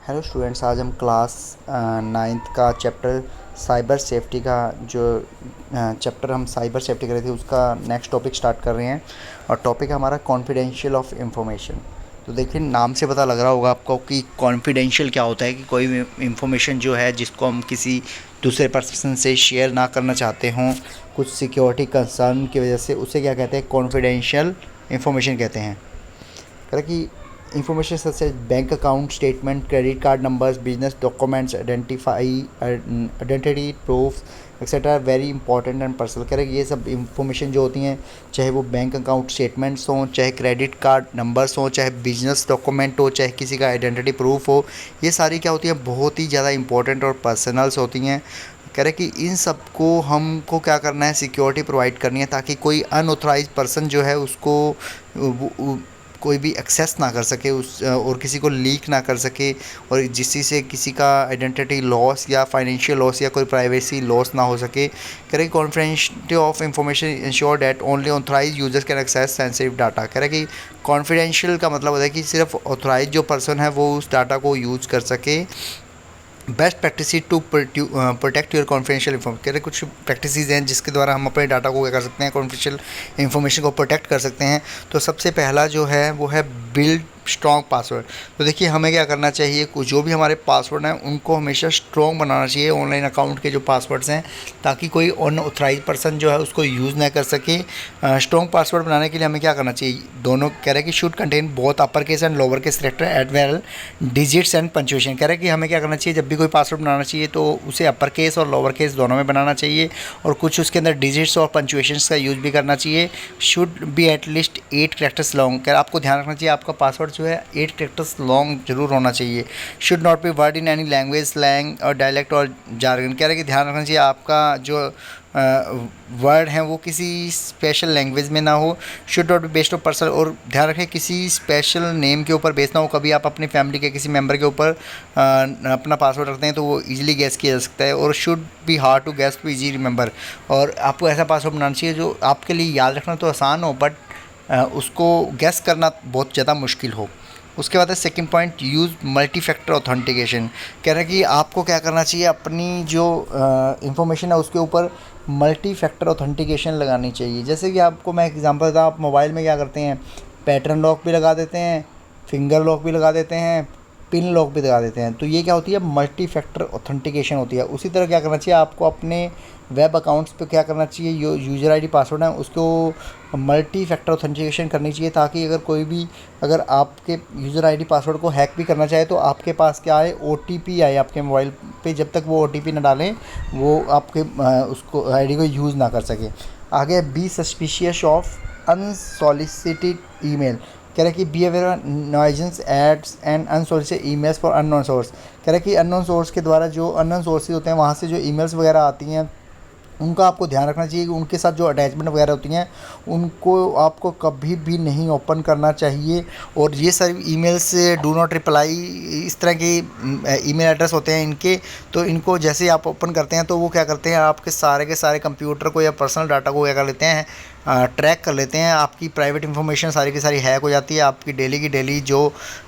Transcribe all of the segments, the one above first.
Hello students, आज हम class ninth का चैप्टर साइबर सेफ्टी का जो चैप्टर हम साइबर सेफ्टी कर रहे थे उसका नेक्स्ट टॉपिक स्टार्ट कर रहे हैं। और टॉपिक है हमारा कॉन्फिडेंशियल ऑफ इंफॉर्मेशन। तो देखिए, नाम से पता लग रहा होगा आपको कि कॉन्फिडेंशियल क्या होता है, कि कोई भी इंफॉर्मेशन जो है जिसको हम किसी दूसरे पर्सन से शेयर ना करना चाहते हों, कुछ सिक्योरिटी कंसर्न की वजह से, उसे क्या कहते हैं, कॉन्फिडेंशियल इंफॉर्मेशन कहते हैं। कह रहा कि information such as bank account statement, credit card numbers, business documents, identity proofs etcetera very important and personal. कह रहे ये सब इंफॉर्मेशन जो होती हैं, चाहे वो बैंक अकाउंट स्टेटमेंट्स हों, चाहे क्रेडिट कार्ड नंबर्स हों, चाहे बिजनेस डॉक्यूमेंट हो, चाहे किसी का आइडेंटिटी प्रूफ हो, ये सारी क्या होती हैं, बहुत ही ज़्यादा इंपॉर्टेंट और पर्सनल्स होती हैं। कह रहे कि इन सब को हमको क्या करना है, सिक्योरिटी प्रोवाइड करनी है, ताकि कोई अनऑथराइज पर्सन जो है उसको कोई भी एक्सेस ना कर सके उस और किसी को लीक ना कर सके, और जिससे किसी का आइडेंटिटी लॉस या फाइनेंशियल लॉस या कोई प्राइवेसी लॉस ना हो सके। कह रहे confidentiality of information ensure that only authorise users can access sensitive data. कह रहे कि कॉन्फिडेंशियल का मतलब होता है कि सिर्फ ऑथराइज जो पर्सन है वो उस डाटा को यूज़ कर सके। Best practice to protect your confidential information. कह रहे कुछ प्रैक्टिसेस हैं जिसके द्वारा हम अपने डाटा को क्या कर सकते हैं, कॉन्फिडेंशियल इन्फॉर्मेशन को प्रोटेक्ट कर सकते हैं। तो सबसे पहला जो है वो है बिल्ड स्ट्रॉन्ग पासवर्ड। तो देखिए, हमें क्या करना चाहिए, कुछ जो भी हमारे पासवर्ड हैं उनको हमेशा स्ट्रॉन्ग बनाना चाहिए, ऑनलाइन अकाउंट के जो पासवर्ड्स हैं, ताकि कोई अनऑथराइज पर्सन जो है उसको यूज़ ना कर सके। स्ट्रॉन्ग पासवर्ड बनाने के लिए हमें क्या करना चाहिए, दोनों कह रहे हैं कि should contain both upper case and lower case character eight well digits and punctuation. कह रहे हैं कि हमें क्या करना चाहिए, जब भी कोई पासवर्ड बनाना चाहिए तो उसे अपर केस और लोअर केस दोनों में बनाना चाहिए, और कुछ उसके अंदर डिजिट्स और पंक्चुएशंस का यूज़ भी करना चाहिए। Should be at least 8 characters long. कह आपको ध्यान रखना चाहिए आपका पासवर्ड जो है 8 कैरेक्टर्स लॉन्ग जरूर होना चाहिए। Should not be word in any language, slang और डायलेक्ट और जार्गन। कह रहे हैं कि ध्यान रखना चाहिए आपका जो वर्ड हैं वो किसी स्पेशल लैंग्वेज में ना हो। Should not be based of person, और ध्यान रखें किसी स्पेशल नेम के ऊपर बेस्ड ना हो। कभी आप अपनी फैमिली के किसी मेंबर के ऊपर अपना पासवर्ड रखते हैं तो वो इजीली गैस किया जा सकता है। और should be hard to guess to easy remember, और आपको ऐसा पासवर्ड बनाना चाहिए जो आपके लिए याद रखना तो आसान हो, बट उसको गैस करना बहुत ज़्यादा मुश्किल हो। उसके बाद है second point, use multi factor authentication. कह रहे हैं कि आपको क्या करना चाहिए, अपनी जो इंफॉर्मेशन है उसके ऊपर मल्टी फैक्टर ऑथेंटिकेशन लगानी चाहिए। जैसे कि आपको मैं एग्जांपल देता हूँ, आप मोबाइल में क्या करते हैं, पैटर्न लॉक भी लगा देते हैं, फिंगर लॉक भी लगा देते हैं, पिन लॉक भी लगा देते हैं। तो ये क्या होती है, मल्टी फैक्टर ऑथेंटिकेशन होती है। उसी तरह क्या करना चाहिए आपको, अपने वेब अकाउंट्स पे क्या करना चाहिए, जो यूज़र आईडी पासवर्ड है उसको मल्टी फैक्टर ऑथेंटिकेशन करनी चाहिए, ताकि अगर कोई भी अगर आपके यूज़र आईडी पासवर्ड को हैक भी करना चाहे तो आपके पास क्या आए, ओटीपी आए आपके मोबाइल पे। जब तक वो ओटीपी ना डालें वो आपके उसको आईडी को यूज़ ना कर सके। आगे, be suspicious of unsolicited email. कह रहे कि be aware nuisance ads and unsolicited emails for unknown source. कह रहे कि अननोन सोर्स के द्वारा जो अननोन सोर्सेज होते हैं वहाँ से जो ईमेल्स वगैरह आती हैं उनका आपको ध्यान रखना चाहिए कि उनके साथ जो अटैचमेंट वगैरह होती हैं उनको आपको कभी भी नहीं ओपन करना चाहिए। और ये सारी ईमेल्स डू नॉट रिप्लाई, इस तरह के ईमेल एड्रेस होते हैं इनके, तो इनको जैसे ही आप ओपन करते हैं तो वो क्या करते हैं, आपके सारे के सारे कंप्यूटर को या पर्सनल डाटा को क्या कर लेते हैं, ट्रैक कर लेते हैं। आपकी प्राइवेट इन्फॉर्मेशन सारी की सारी हैक हो जाती है। आपकी डेली की डेली जो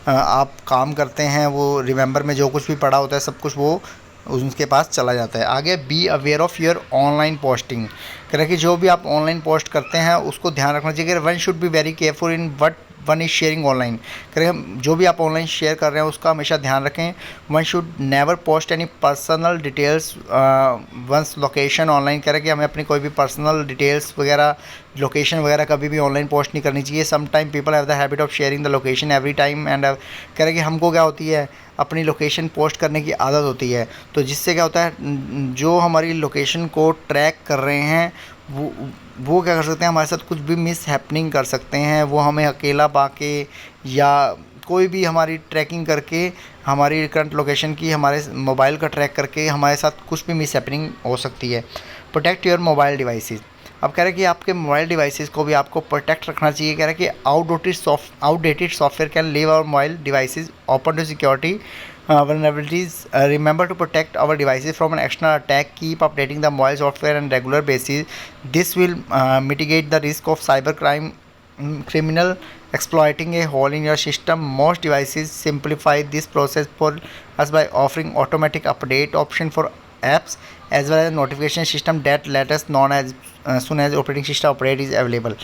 आप काम करते हैं, वो रिमेंबर में जो कुछ भी पड़ा होता है सब कुछ वो उनके पास चला जाता है। आगे, be aware of your online posting. कह रहे कि जो भी आप ऑनलाइन पोस्ट करते हैं उसको ध्यान रखना चाहिए कि one should be very careful in what one is sharing online. कह रहे जो भी आप ऑनलाइन शेयर कर रहे हैं उसका हमेशा ध्यान रखें। One should never post any personal details once location online. कह रहे कि हमें अपनी कोई भी पर्सनल डिटेल्स वगैरह, लोकेशन वगैरह कभी भी ऑनलाइन पोस्ट नहीं करनी चाहिए। Some time people have the habit of sharing the location every time and कह रहे कि हमको क्या होती है, अपनी लोकेशन पोस्ट करने की आदत होती है, तो जिससे क्या होता है, जो हमारी लोकेशन को ट्रैक कर रहे हैं वो क्या कर सकते हैं, हमारे साथ कुछ भी मिस हैपनिंग कर सकते हैं। वो हमें अकेला पाके या कोई भी हमारी ट्रैकिंग करके, हमारी करंट लोकेशन की हमारे मोबाइल का ट्रैक करके हमारे साथ कुछ भी मिस हैपनिंग हो सकती है। Protect your mobile devices. अब कह रहे हैं कि आपके मोबाइल डिवाइसेस को भी आपको प्रोटेक्ट रखना चाहिए। कह रहे हैं कि outdated software can leave our mobile devices open to security vulnerabilities. Remember to protect our devices from an external attack. Keep updating the mobile software on regular basis. This will mitigate the risk of cyber crime criminal exploiting a hole in your system. Most devices simplify this process for us by offering automatic update option for apps as well as notification system that let us know as soon as operating system update is available.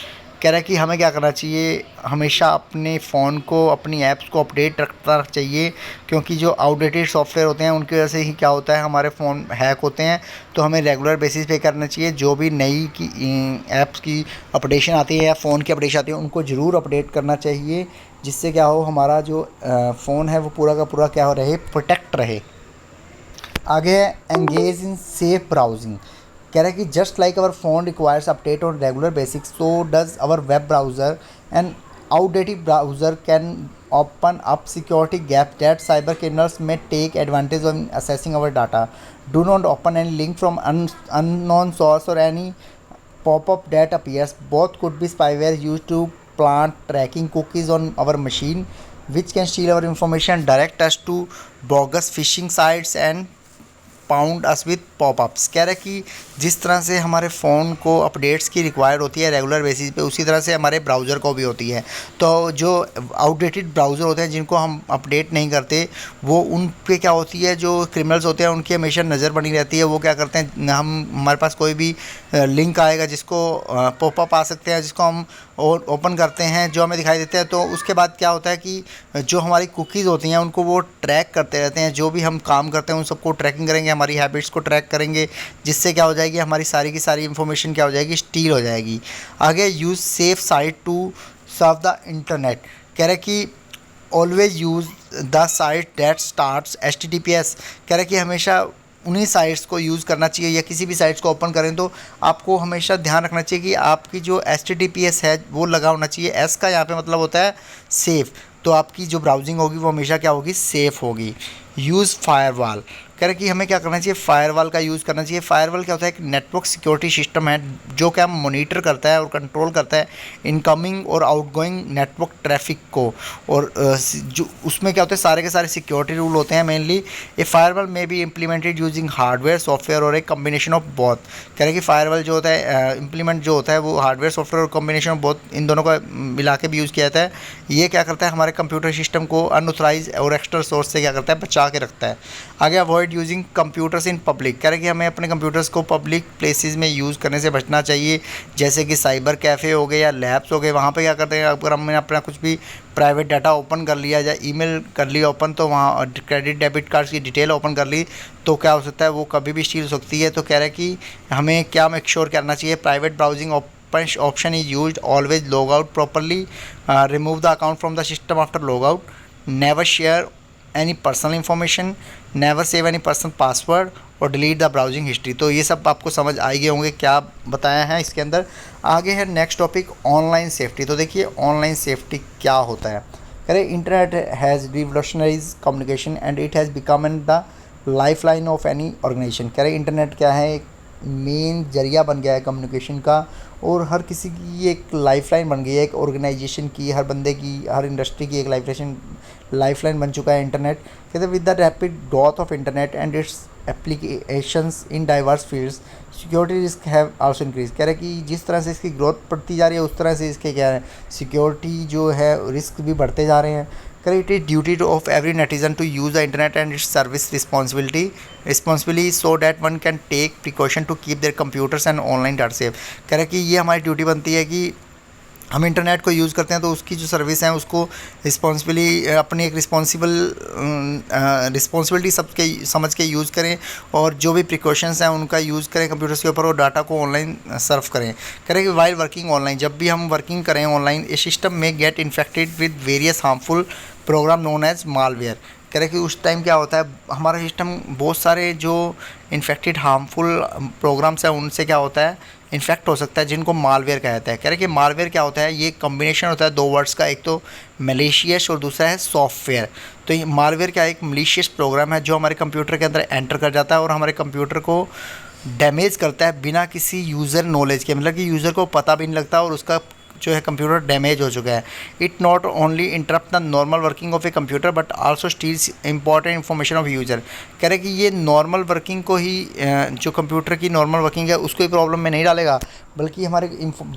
कह रहा है कि हमें क्या करना चाहिए, हमेशा अपने फ़ोन को, अपनी ऐप्स को अपडेट रखना चाहिए, क्योंकि जो आउटडेटेड सॉफ्टवेयर होते हैं उनकी वजह से ही क्या होता है, हमारे फ़ोन हैक होते हैं। तो हमें रेगुलर बेसिस पे करना चाहिए, जो भी नई की ऐप्स की अपडेशन आती है या फ़ोन की अपडेशन आती है उनको ज़रूर अपडेट करना चाहिए, जिससे क्या हो, हमारा जो फ़ोन है वो पूरा का पूरा क्या हो रहे, प्रोटेक्ट रहे। आगे है एंगेज इन सेफ ब्राउजिंग। कह रहा है कि just like our phone requires update on regular basics, so does our web browser. And outdated browser can open up security gaps that cyber criminals may take advantage of in accessing our data. Do not open any link from unknown source or any pop-up that appears. Both could be spyware used to plant tracking cookies on our machine, which can steal our information, direct us to bogus phishing sites and pound us with popups. कह रहा है कि जिस तरह से हमारे phone को updates की रिक्वायर्ड होती है रेगुलर बेसिस पे, उसी तरह से हमारे ब्राउज़र को भी होती है। तो जो आउटडेटेड ब्राउज़र होते हैं जिनको हम अपडेट नहीं करते, वो उन पे क्या होती है, जो क्रिमिनल्स होते हैं उनकी हमेशा नज़र बनी रहती है। वो क्या करते हैं, हमारे पास कोई भी लिंक आएगा जिसको पॉपअप आ सकते हैं, जिसको हम ओपन करते हैं, जो हमें दिखाई देते हैं, तो उसके बाद क्या होता है कि जो हमारी कुकीज़ होती हैं उनको वो ट्रैक करते रहते हैं। जो भी हम काम करते हैं उन सबको ट्रैकिंग करेंगे, हमारी हैबिट्स को ट्रैक करेंगे, जिससे क्या हो जाएगी, हमारी सारी की सारी इन्फॉर्मेशन क्या हो जाएगी, स्टील हो जाएगी। आगे use safe site to surf the internet. कह रहे कि always use the site that starts HTTPS। कह रहे कि हमेशा उन्हीं साइट्स को यूज़ करना चाहिए, या किसी भी साइट्स को ओपन करें तो आपको हमेशा ध्यान रखना चाहिए कि आपकी जो HTTPS है वो लगा होना चाहिए। एस का यहाँ पे मतलब होता है सेफ़, तो आपकी जो ब्राउजिंग होगी वो हमेशा क्या होगी, सेफ़ होगी। Use firewall. कह रहे कि हमें क्या करना चाहिए, फायरवॉल का यूज़ करना चाहिए। फायरवॉल क्या होता है, एक नेटवर्क सिक्योरिटी सिस्टम है जो क्या मॉनिटर करता है और कंट्रोल करता है इनकमिंग और आउटगोइंग नेटवर्क ट्रैफिक को। और जो उसमें क्या होता है, सारे के सारे सिक्योरिटी रूल होते हैं मेनली। ए फायरवॉल में be implemented using hardware software और एक कम्बिनेशन ऑफ बोथ। कह रहे कि फायरवॉल जो होता है इम्प्लीमेंट जो होता है वो हार्डवेयर सॉफ्टवेयर और कॉम्बिनेशन ऑफ बोथ, इन दोनों का मिला के भी यूज़ किया जाता है। ये क्या करता है, हमारे कंप्यूटर सिस्टम को अनऑथराइज और एक्स्ट्रा सोर्स से क्या करता है, बचा के रखता है। आगे avoid using computers in public. कह रहे कि हमें अपने कंप्यूटर्स को पब्लिक प्लेसेस में यूज़ करने से बचना चाहिए, जैसे कि साइबर कैफ़े हो गए या लैब्स हो गए। वहाँ पे क्या करते हैं, अगर हमने अपना कुछ भी प्राइवेट डाटा ओपन कर लिया या ईमेल कर लिया ओपन, तो वहाँ क्रेडिट डेबिट कार्ड्स की डिटेल ओपन कर ली तो क्या हो सकता है, वो कभी भी स्टील हो सकती है। तो कह रहे हैं कि हमें क्या मेक श्योर करना चाहिए, private browsing option is used, always log out properly, remove the account from the system after log out, never share any personal information, never save any personal password और डिलीट द ब्राउजिंग हिस्ट्री। तो ये सब आपको समझ आ गए होंगे क्या बताया है इसके अंदर। आगे है नेक्स्ट टॉपिक, ऑनलाइन सेफ्टी। तो देखिए ऑनलाइन सेफ्टी क्या होता है। कह रहे internet has revolutionise communication and it has become an the life line of any organisation. कह रहे इंटरनेट क्या है, एक मेन जरिया बन गया है कम्युनिकेशन का, और हर किसी की एक लाइफलाइन बन गई है, एक ऑर्गेनाइजेशन की, हर बंदे की, हर इंडस्ट्री की एक लाइफलाइन बन चुका है इंटरनेट। कहते हैं with the rapid growth of internet and it's applications in diverse fields, security risk have also increase. कह रहे हैं कि जिस तरह से इसकी ग्रोथ बढ़ती जा रही है उस तरह से इसके क्या है, सिक्योरिटी जो है रिस्क भी बढ़ते जा रहे हैं। It is duty of every netizen to use the internet and its service responsibly so that one can take precaution to keep their computers and online data safe। कह रहे कि ये हमारी ड्यूटी बनती है कि हम इंटरनेट को यूज़ करते हैं तो उसकी जो सर्विस है उसको रिस्पॉन्सिबली अपनी एक रिस्पॉन्सिबिलिटी सबके समझ के यूज़ करें, और जो भी प्रिकॉशंस हैं उनका यूज़ करें कंप्यूटर्स के ऊपर, और डाटा को ऑनलाइन सर्व करें। कह रहे कि वाइल वर्किंग ऑनलाइन, जब भी हम वर्किंग करें ऑनलाइन, ए सिस्टम में get infected with various harmful program known as malware. कह रहे कि उस टाइम क्या होता है, हमारा सिस्टम बहुत सारे जो इन्फेक्टेड हार्मफुल प्रोग्राम्स हैं उनसे क्या होता है, इन्फेक्ट हो सकता है, जिनको मालवेयर कहते हैं। कह रहे कि मालवेयर क्या होता है, ये कॉम्बिनेशन होता है दो वर्ड्स का, एक तो मैलिशियस और दूसरा है सॉफ्टवेयर। तो ये मालवेयर क्या है, एक मैलिशियस प्रोग्राम है जो हमारे कंप्यूटर के अंदर एंटर कर जाता है और हमारे कंप्यूटर को डैमेज करता है बिना किसी यूज़र नॉलेज के, मतलब कि यूज़र को पता भी नहीं लगता और उसका जो है कंप्यूटर डैमेज हो चुका है। It not only interrupt the normal working of a computer but also steals important information of user. कह रहे कि ये नॉर्मल वर्किंग को ही जो कंप्यूटर की नॉर्मल वर्किंग है उसको ही प्रॉब्लम में नहीं डालेगा, बल्कि हमारे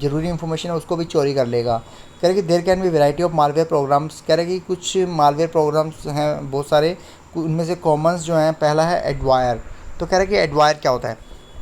ज़रूरी इन्फॉर्मेशन है उसको भी चोरी कर लेगा। कह रहे कि there can be variety of malware programs. कह रहे कि कुछ मालवेयर प्रोग्राम्स हैं बहुत सारे, उनमें से कॉमन्स जो हैं, पहला है एडवायर। तो कह रहे कि एडवायर क्या होता है?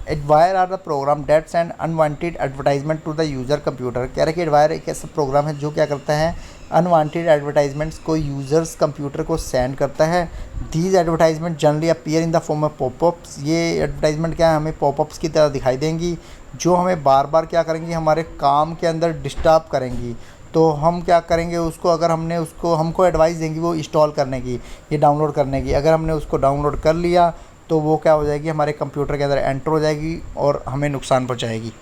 Adware are the program that send unwanted advertisement to the user computer. कह रहे कि एडवायर एक ऐसा प्रोग्राम है जो क्या करता है, अनवांटेड एडवर्टाइजमेंट्स को यूज़र्स कंप्यूटर को सेंड करता है। These advertisement generally appear in the form of popups. ये एडवर्टाइजमेंट क्या है, हमें पॉपअप्स की तरह दिखाई देंगी जो हमें बार बार क्या करेंगी, हमारे काम के अंदर डिस्टर्ब करेंगी। तो हम क्या करेंगे उसको, अगर हमने उसको हमको एडवाइस देंगी वो इंस्टॉल करने की, ये डाउनलोड करने की। अगर हमने उसको डाउनलोड कर लिया तो वो क्या हो जाएगी, हमारे कंप्यूटर के अंदर एंटर हो जाएगी और हमें नुकसान पहुंचाएगी।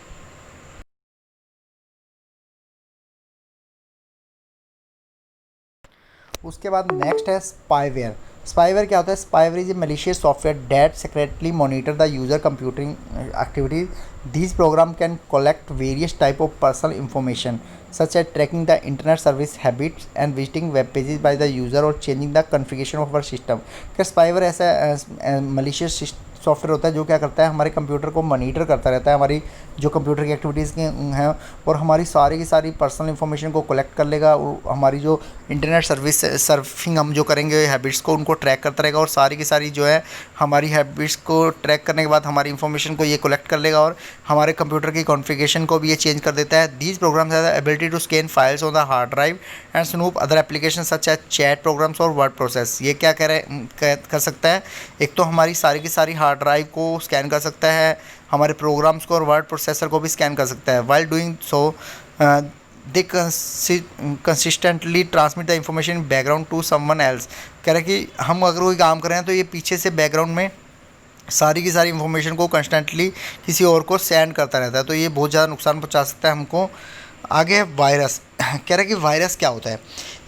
उसके बाद नेक्स्ट है स्पाईवेयर। स्पाईवेयर क्या होता है? Spyware is a malicious software that secretly monitor the user computing activities. This program can collect various type of personal information such as tracking the internet service habits and visiting web pages by the user और changing the configuration of our system. क्या spyware ऐसा malicious software होता है जो क्या करता है, हमारे कंप्यूटर को मॉनिटर करता रहता है, हमारी जो कंप्यूटर की एक्टिविटीज़ हैं, और हमारी सारी की सारी पर्सनल इन्फॉर्मेशन को कलेक्ट कर लेगा। हमारी जो इंटरनेट सर्विस सर्फिंग हम जो करेंगे हैबिट्स को उनको ट्रैक करता रहेगा, और सारी की सारी जो है हमारी हैबिट्स को ट्रैक करने के बाद हमारी इन्फॉर्मेशन को ये कलेक्ट कर लेगा और हमारे कंप्यूटर की कॉन्फ़िगरेशन को भी ये चेंज कर देता है। These programs have the ability to scan files on the hard drive and snoop other application such as chat programs और वर्ड प्रोसेस। ये क्या कर सकता है, एक तो हमारी सारी की सारी हार्ड ड्राइव को स्कैन कर सकता है, हमारे प्रोग्राम्स को और वर्ड प्रोसेसर को भी स्कैन कर सकता है। While doing so they consistently transmit the information background to someone else. कह रहे कि हम अगर कोई काम कर रहे हैं तो ये पीछे से बैकग्राउंड में सारी की सारी इन्फॉर्मेशन को कंस्टेंटली किसी और को सेंड करता रहता है, तो ये बहुत ज़्यादा नुकसान पहुंचा सकता है हमको। आगे वायरस। कह रहे कि वायरस क्या होता है?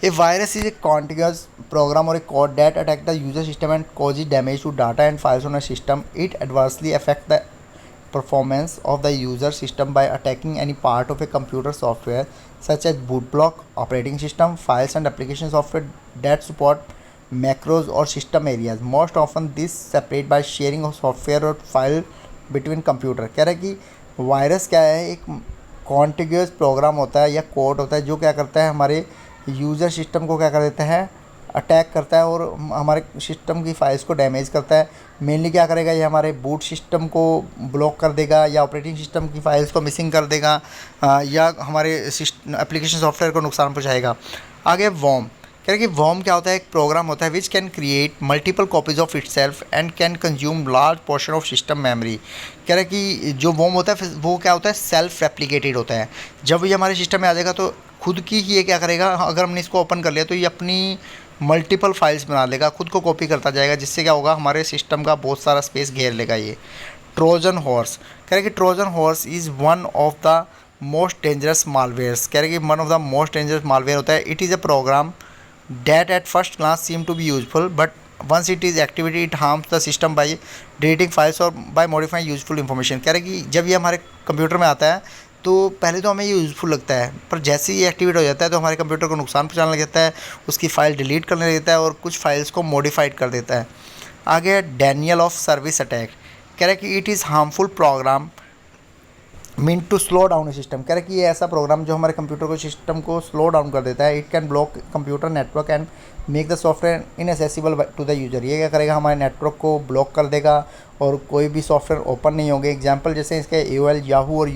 A virus is a continuous program और a code that attack the user system and causes damage to data and files on a system. It adversely affect the performance of the user system by attacking any part of a computer software such as boot block, operating system, files and application software that support macros or system areas. Most often this separate by sharing of software or file between computer। कह रहा है कि virus क्या है, एक contiguous programme होता है या कोड होता है जो क्या करता है, हमारे यूज़र सिस्टम को क्या कर देता है, अटैक करता है और हमारे सिस्टम की फाइल्स को डैमेज करता है। मेनली क्या करेगा, ये हमारे बूट सिस्टम को ब्लॉक कर देगा या ऑपरेटिंग सिस्टम की फाइल्स को मिसिंग कर देगा, या हमारे एप्लीकेशन सॉफ्टवेयर को नुकसान पहुंचाएगा। आगे वॉर्म। कह रहे कि वॉर्म क्या होता है? एक प्रोग्राम होता है which can create multiple copies of itself and can consume large portion of system memory. कह रहे कि जो वॉर्म होता है वो क्या होता है, सेल्फ रेप्लिकेटेड होता है। जब ये हमारे सिस्टम में आ जाएगा तो खुद की ही ये क्या करेगा, अगर हमने इसको ओपन कर लिया तो ये अपनी मल्टीपल फाइल्स बना लेगा, खुद को कॉपी करता जाएगा, जिससे क्या होगा, हमारे सिस्टम का बहुत सारा स्पेस घेर लेगा ये। Trojan horse. कह रहे कि Trojan horse is one of the most dangerous malwares. कह रहे कि one of the most dangerous malware होता है। It is a program that at first glance seem to be useful but once it is activity it harms the system by deleting files or by modifying useful information। कह रहे कि जब ये हमारे computer में आता है तो पहले तो हमें ये यूज़फुल लगता है, पर जैसे ही ये एक्टिवेट हो जाता है तो हमारे कंप्यूटर को नुकसान पहुंचाने लग जाता है, उसकी फ़ाइल डिलीट करने लग जाता है और कुछ फाइल्स को मॉडिफाइड कर देता है। आगे डैनियल ऑफ सर्विस अटैक। कह रहे कि it is harmful program mean to slow down system. कह रहे कि ये ऐसा प्रोग्राम जो हमारे कंप्यूटर को सिस्टम को स्लो डाउन कर देता है। It can block computer network and make the software inaccessible to the user. ये क्या करेगा, हमारे नेटवर्क को ब्लॉक कर देगा और कोई भी सॉफ्टवेयर ओपन नहीं होंगे। एग्जाम्पल जैसे इसके AOL, याहू और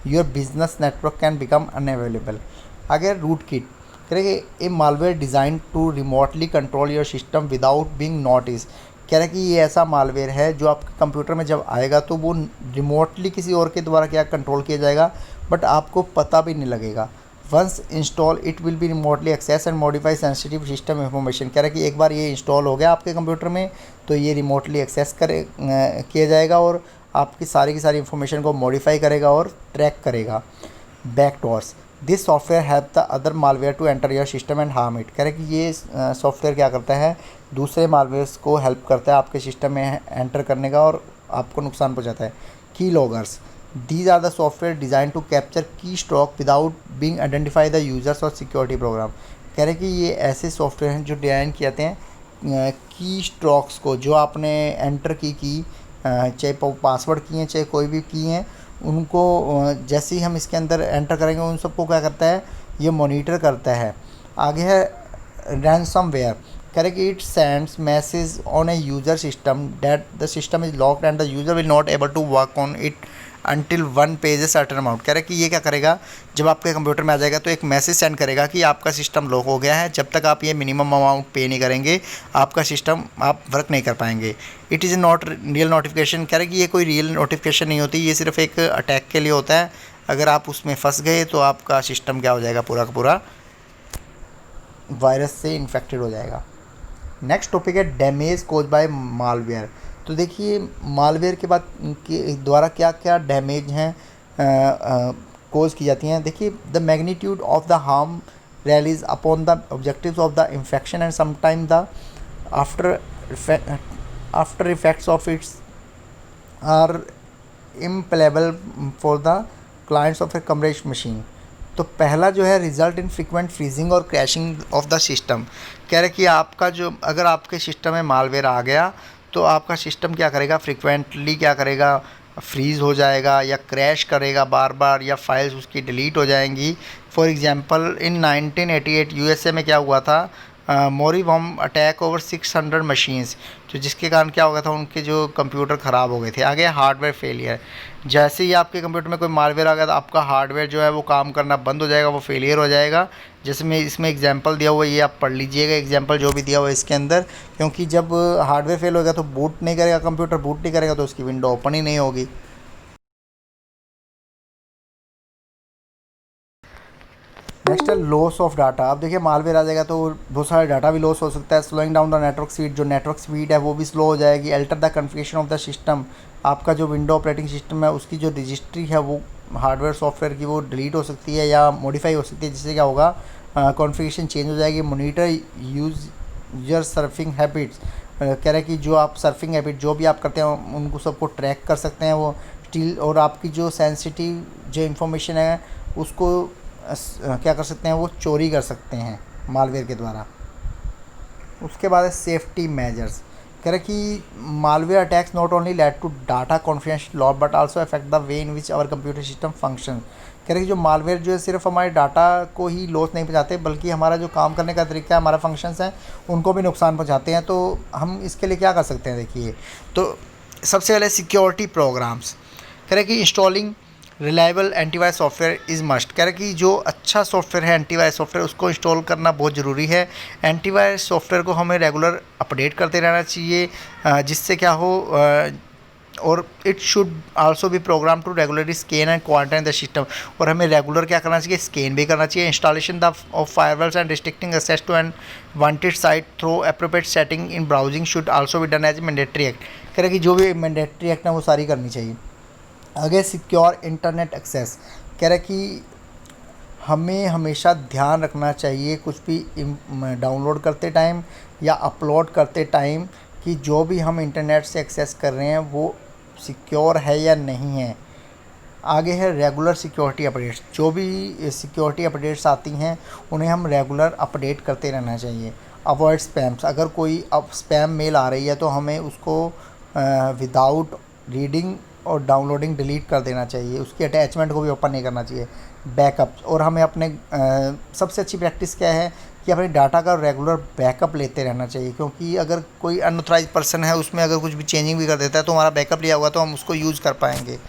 your business network can become unavailable. आगे रूट किट। कह रहे कि a malware design to remotely control your system without being notice. कह रहा है कि ये ऐसा मालवेयर है जो आपके कंप्यूटर में जब आएगा तो वो रिमोटली किसी और के द्वारा क्या कंट्रोल किया जाएगा, बट आपको पता भी नहीं लगेगा। Once install it will be remotely access and modify sensitive system information. कह रहा है कि एक बार ये इंस्टॉल हो गया आपके कंप्यूटर में तो ये रिमोटली एक्सेस किया जाएगा और आपकी सारी की सारी इन्फॉर्मेशन को मॉडिफाई करेगा और ट्रैक करेगा। Backdoors. This software have the other malware to enter your system and harm it. कह रहे कि ये सॉफ्टवेयर क्या करता है, दूसरे मालवेयर्स को हेल्प करता है आपके सिस्टम में एंटर करने का और आपको नुकसान पहुंचाता है। की loggers. These are the software designed to capture keystroke without being identify the users और सिक्योरिटी प्रोग्राम। कह रहे हैं कि ये ऐसे सॉफ्टवेयर हैं जो डिज़ाइन किए जाते हैं की स्ट्रोक्स को, जो आपने एंटर की चाहे पासवर्ड की हैं चाहे कोई भी की हैं, उनको जैसे ही हम इसके अंदर एंटर करेंगे उन सबको क्या करता है, ये मॉनिटर करता है। आगे है ransomware। करें कि it sends message on a user system that the system is locked and the user will not able to work on it until one pays a certain amount. कह रहे कि ये क्या करेगा, जब आपके कंप्यूटर में आ जाएगा तो एक मैसेज सेंड करेगा कि आपका सिस्टम लॉक हो गया है, जब तक आप ये मिनिमम अमाउंट पे नहीं करेंगे आपका सिस्टम आप वर्क नहीं कर पाएंगे। It is not real notification. कह रहे कि ये कोई रियल नोटिफिकेशन नहीं होती, ये सिर्फ एक अटैक के लिए होता है। अगर आप उसमें फंस गए तो आपका सिस्टम क्या हो जाएगा, पूरा का पूरा वायरस से इन्फेक्टेड हो जाएगा। नेक्स्ट टॉपिक है डैमेज कोज बाय मालवेयर। तो देखिए मालवेयर के बाद के द्वारा क्या क्या डैमेज हैं कोज की जाती हैं। देखिए the magnitude of the harm relies upon the objectives of the infection and sometime the after effects of its are implacable for the clients of a compromised machine. तो पहला जो है रिजल्ट इन फ्रीक्वेंट फ्रीजिंग और crashing of the system. कह रहे कि आपका जो अगर आपके सिस्टम में मालवेयर आ गया तो आपका सिस्टम क्या करेगा, फ्रीक्वेंटली क्या करेगा, फ्रीज़ हो जाएगा या क्रैश करेगा बार बार, या फाइल्स उसकी डिलीट हो जाएंगी। फॉर एग्जांपल इन 1988 यूएसए में क्या हुआ था, मोरी बॉम्ब अटैक ओवर 600 मशीन्स, तो जिसके कारण क्या हो गया था, उनके जो कंप्यूटर ख़राब हो गए थे। आगे हार्डवेयर फेलियर। जैसे ही आपके कंप्यूटर में कोई मालवेयर आ गया तो आपका हार्डवेयर जो है वो काम करना बंद हो जाएगा, वो फेलियर हो जाएगा। जैसे मैं इसमें एग्जांपल दिया हुआ है, ये आप पढ़ लीजिएगा एग्जांपल जो भी दिया हुआ है इसके अंदर, क्योंकि जब हार्डवेयर फेल होगा तो बूट नहीं करेगा कंप्यूटर, बूट नहीं करेगा तो उसकी विंडो ओपन ही नहीं होगी। नेक्स्ट है लॉस ऑफ डाटा। अब देखिए मालवेयर आ जाएगा तो बहुत सारा डाटा भी लॉस हो सकता है। Slowing down the network speed, जो नेटवर्क स्पीड है वो भी स्लो हो जाएगी। Alter the configuration of the system, आपका जो विंडो ऑपरेटिंग सिस्टम है उसकी जो रजिस्ट्री है वो हार्डवेयर सॉफ्टवेयर की वो डिलीट हो सकती है या मॉडिफाई हो सकती है, जिससे क्या होगा, कॉन्फ़िगरेशन चेंज हो जाएगी। Monitor user surfing habits. कह रहे हैं कि जो आप सर्फिंग हैबिट जो भी आप करते हैं उनको सबको ट्रैक कर सकते हैं वो स्टिल, और आपकी जो सेंसिटिव जो इन्फॉर्मेशन है उसको क्या कर सकते हैं, वो चोरी कर सकते हैं मालवेयर के द्वारा। उसके बाद है सेफ्टी मेजर्स। कह रहे कि malware attacks not only lead to data confidential loss but also affect the way in which our computer system function. कह रहे कि जो मालवेयर जो है सिर्फ हमारे डाटा को ही लॉस नहीं पहुंचाते, बल्कि हमारा जो काम करने का तरीका है, हमारा फंक्शंस हैं, उनको भी नुकसान पहुंचाते हैं। तो हम इसके लिए क्या कर सकते हैं, देखिए तो सबसे पहले सिक्योरिटी प्रोग्राम्स। कह रहे कि installing reliable antivirus software is must. कह रहे कि जो अच्छा सॉफ्टवेयर है एंटीवायरस सॉफ्टवेयर उसको इंस्टॉल करना बहुत ज़रूरी है। एंटीवायरस सॉफ्टवेयर को हमें रेगुलर अपडेट करते रहना चाहिए, जिससे क्या हो, और it should also be program to regularly scan and quarantine the system. और हमें रेगुलर क्या करना चाहिए, स्कैन भी करना चाहिए। Installation the of firewalls and restricting access to and wanted site through appropriate setting in browsing should also be done as mandatory act. कह रहे कि जो भी मैंडेटरी एक्ट है वो सारी करनी चाहिए। आगे सिक्योर इंटरनेट एक्सेस। कह रहे कि हमें हमेशा ध्यान रखना चाहिए कुछ भी डाउनलोड करते टाइम या अपलोड करते टाइम कि जो भी हम इंटरनेट से एक्सेस कर रहे हैं वो सिक्योर है या नहीं है। आगे है रेगुलर सिक्योरिटी अपडेट्स। जो भी सिक्योरिटी अपडेट्स आती हैं उन्हें हम रेगुलर अपडेट करते रहना चाहिए। Avoid spams. अगर कोई अब स्पैम मेल आ रही है तो हमें उसको विदाउट रीडिंग और डाउनलोडिंग डिलीट कर देना चाहिए, उसकी अटैचमेंट को भी ओपन नहीं करना चाहिए। बैकअप। और हमें अपने सबसे अच्छी प्रैक्टिस क्या है कि अपने डाटा का रेगुलर बैकअप लेते रहना चाहिए, क्योंकि अगर कोई अनऑथराइज पर्सन है उसमें अगर कुछ भी चेंजिंग भी कर देता है तो हमारा बैकअप लिया हुआ तो हम उसको यूज़ कर पाएंगे।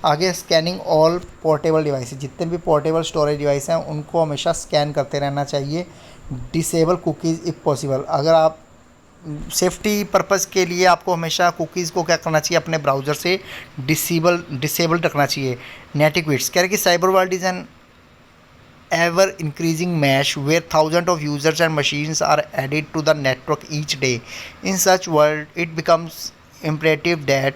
आगे स्कैनिंग ऑल पोर्टेबल डिवाइस। जितने भी पोर्टेबल स्टोरेज डिवाइस हैं उनको हमेशा स्कैन करते रहना चाहिए। Disable cookies if possible. अगर आप सेफ्टी पर्पज़ के लिए आपको हमेशा कुकीज़ को क्या करना चाहिए, अपने ब्राउज़र से डिसेबल रखना चाहिए। नेटिक्विट्स। कह रहे कि cyber world is an ever increasing mesh where thousands of users and machines are added to the network each day. In such world it becomes imperative that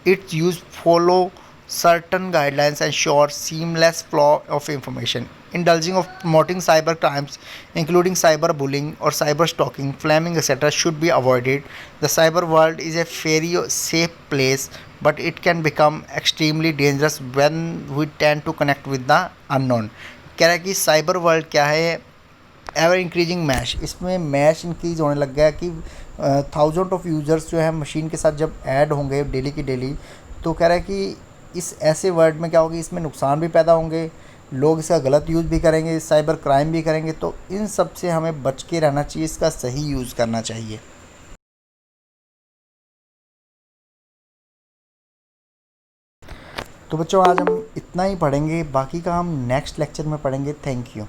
its use follow certain guidelines and ensure seamless flow of information. Indulging of promoting cyber crimes including cyberbullying or cyber stalking, flaming etc. should be avoided. The cyber world is a very safe place but it can become extremely dangerous when we tend to connect with the unknown। कह रहा है कि cyber world क्या है, ever increasing mash, इसमें mash increase होने लग गया कि थाउजेंड ऑफ यूज़र्स जो है मशीन के साथ जब ऐड होंगे डेली की डेली, तो कह रहा है कि इस ऐसे वर्ड में क्या होगी, इसमें नुकसान भी पैदा होंगे, लोग इसका गलत यूज़ भी करेंगे, साइबर क्राइम भी करेंगे। तो इन सब से हमें बच के रहना चाहिए, इसका सही यूज़ करना चाहिए। तो बच्चों आज हम इतना ही पढ़ेंगे, बाकी का हम नेक्स्ट लेक्चर में पढ़ेंगे। Thank you.